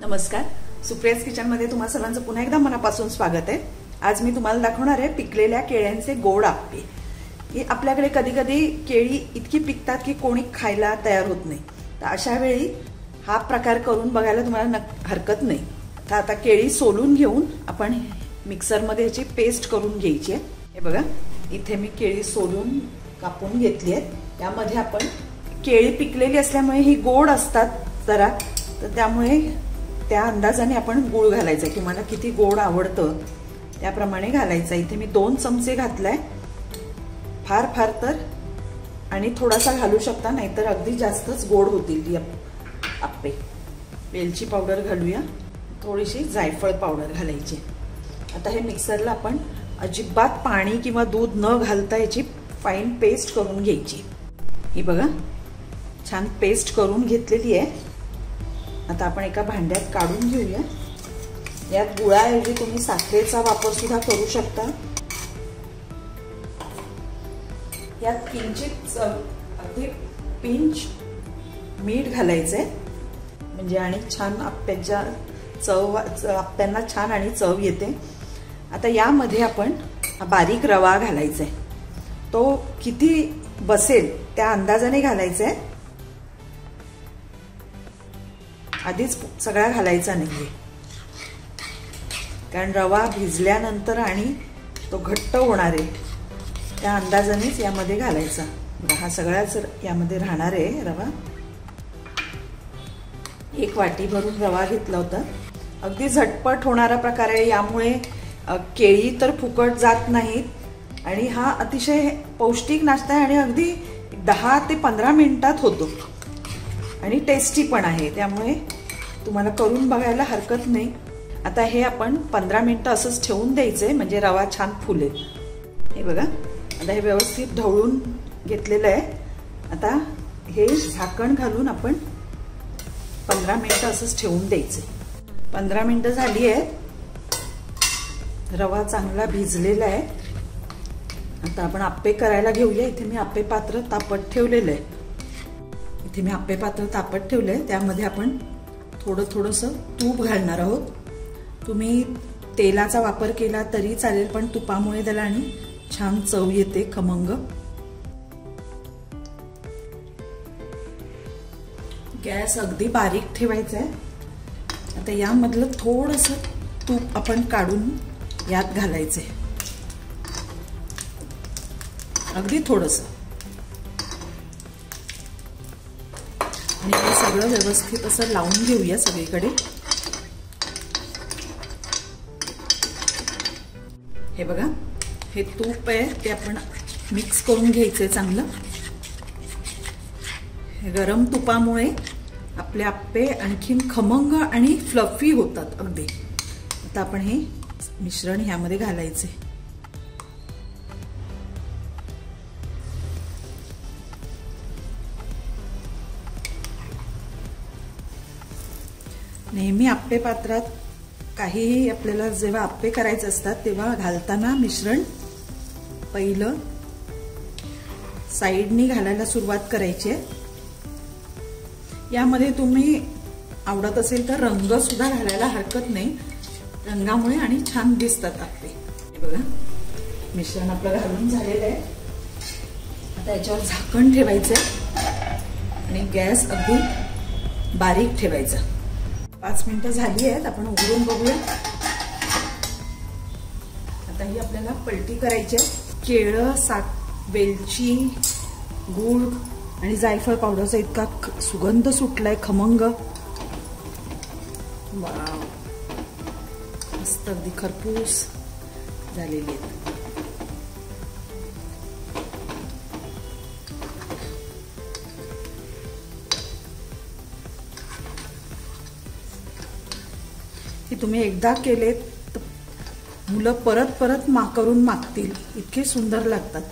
नमस्कार, सुप्रियाज किचनमध्ये तुम्हा सर्वांचं पुन्हा एकदा मनापासून स्वागत आहे। आज मी तुम्हाला दाखवणार आहे पिकलेल्या केळ्यांचे गोड आप्पे। हे आपल्याकडे कधी कधी केळी इतकी पिकतात की कोणी खायला तयार होत नाही, तर अशा वेळी हा प्रकार करून बघायला तुम्हाला हरकत नाही। तर आता केळी सोलून घेऊन आपण मिक्सरमध्ये याची पेस्ट करून घ्यायची आहे। हे बघा, इथे मी केळी सोलून कापून घेतली आहे। त्यामध्ये आपण केळी पिकलेली असल्यामुळे ही गोड असतात जरा, तर त्यामुळे त्या अंदाजाने आपण गूळ घालायचा। तुम्हाला किती गोड आवडतं त्याप्रमाणे घालायचा। इथे मी 2 चमचे घातलाय, फार फार तर आणि थोडासा घालू शकता, नाहीतर अगदी जास्तच गोड होतील आप्पे। वेलची पावडर घालूया, थोडीशी जायफळ पावडर घालायची। आता हे मिक्सरला आपण अजिबात पाणी किंवा दूध न घालता याची फाईन पेस्ट करून घ्यायची। ही बघा, छान पेस्ट करून घेतलेली आहे। आता आपण एका भांड्यात काढून घेऊया। यात गुळाऐवजी तुम्ही साखरेचा वापर सुद्धा करू शकता। यात किंचित अगदी पिंच मीठ घालायचंय, म्हणजे आणि छान आप्प्यांना छान आणि चव येते। आता यामध्ये आपण बारीक रवा घालायचा आहे, तो किती बसेल त्या अंदाजाने घालायचा आहे, आधीच सगळा घालायचा नाहीये, कारण रवा भिजल्यानंतर आणि तो घट्ट होणार आहे त्या अंदाजानेच यामध्ये घालायचा। हा सगळाच यामध्ये राहणार आहे रवा। 1 वाटी भरून रवा घेतला होता। अगदी झटपट होणारा प्रकार आहे, यामुळे केळी तर फुकट जात नाहीत आणि हा अतिशय पौष्टिक नाश्ता आहे आणि अगदी 10 ते 15 मिनिटात होतो आणि टेस्टी पण आहे, त्यामुळे तुम्हाला करून बघायला हरकत नाही। आता हे आपण 15 मिनिटं असंच ठेवून द्यायचंय, म्हणजे रवा छान फुलेल। हे बघा, आता हे व्यवस्थित ढवळून घेतलेलं आहे। आता हे झाकण घालून आपण 15 मिनिटं असंच ठेवून द्यायचंय। 15 मिनिटं झाली आहे, रवा चांगला भिजलेला आहे। आता आपण आप्पे करायला घेऊया। इथे मी आप्पे पात्र तापत ठेवलेलं आहे। इथे मी आप्पे पात्र तापत ठेवलंय, त्यामध्ये आपण थोडंसं तूप घालणार आहोत। तुम्ही तेलाचा वापर केला तरी चालेल, पण तुपामुळे त्याला आणि छान चव येते, खमंग। गॅस अगदी बारीक ठेवायचा आहे। आता यामधलं थोडंसं तूप आपण काढून यात घालायचंय, अगदी थोडंसं, आणि हे सगळं व्यवस्थित असं लावून घेऊया सगळीकडे। हे बघा, हे तूप आहे ते आपण मिक्स करून घ्यायचंय चांगलं। हे गरम तुपामुळे आपले आप्पे आणखीन खमंग आणि फ्लफी होतात अगदी। आता आपण हे मिश्रण ह्यामध्ये घालायचे। नेहमी आप्पे पात्रात काहीही आपल्याला जेव्हा आप्पे करायचे असतात तेव्हा घालताना मिश्रण पहिलं साइडनी घालायला सुरुवात करायची आहे। यामध्ये तुम्ही आवडत असेल तर रंग सुद्धा घालायला हरकत नाही, रंगामुळे आणि छान दिसतात आप्पे। हे बघा, मिश्रण आपलं घालून झालेलं आहे। आता याच्यावर झाकण ठेवायचंय आणि गॅस अगदी बारीक ठेवायचा। 5 मिनिटं झाली आहेत, आपण उघडून बघूया। आता ही आपल्याला पलटी करायची आहे। केळं, वेलची, गूळ आणि जायफळ पावडरचा इतका सुगंध सुटलाय, खमंग। वाव, मस्त अगदी खरपूस झालेली आहेत। हे तुम्ही एकदा केले तर मुलं परत परत करून मागतील, इतके सुंदर लागतात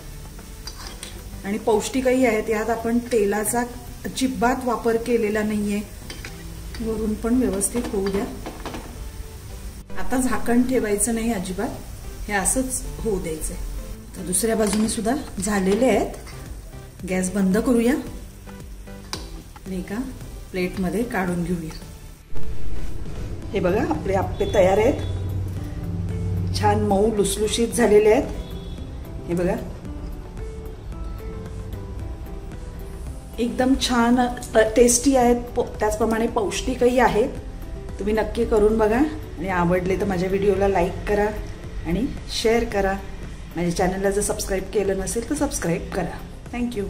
आणि पौष्टिकही आहेत। यात आपण तेलाचा अजिबात वापर केलेला नाहीये, वरून पण व्यवस्थित होऊ द्या। आता झाकण ठेवायचं नाही अजिबात, हे असंच होऊ द्यायचंय। तर दुसऱ्या बाजूने सुद्धा झालेले आहेत। गॅस बंद करूया आणि एका प्लेटमध्ये काढून घेऊया। हे बघा आपले आप्पे तयार आहेत, छान मऊ लुसलुशीत झालेले आहेत. हे बघा एकदम छान टेस्टी आहेत, त्याचप्रमाणे पौष्टिकही आहेत. तुम्ही नक्की करून बघा आणि आवडले तर माझ्या व्हिडिओला लाईक करा आणि शेअर करा. माझ्या चॅनलला जर सबस्क्राईब केलं नसेल तर सबस्क्राईब करा. थँक्यू.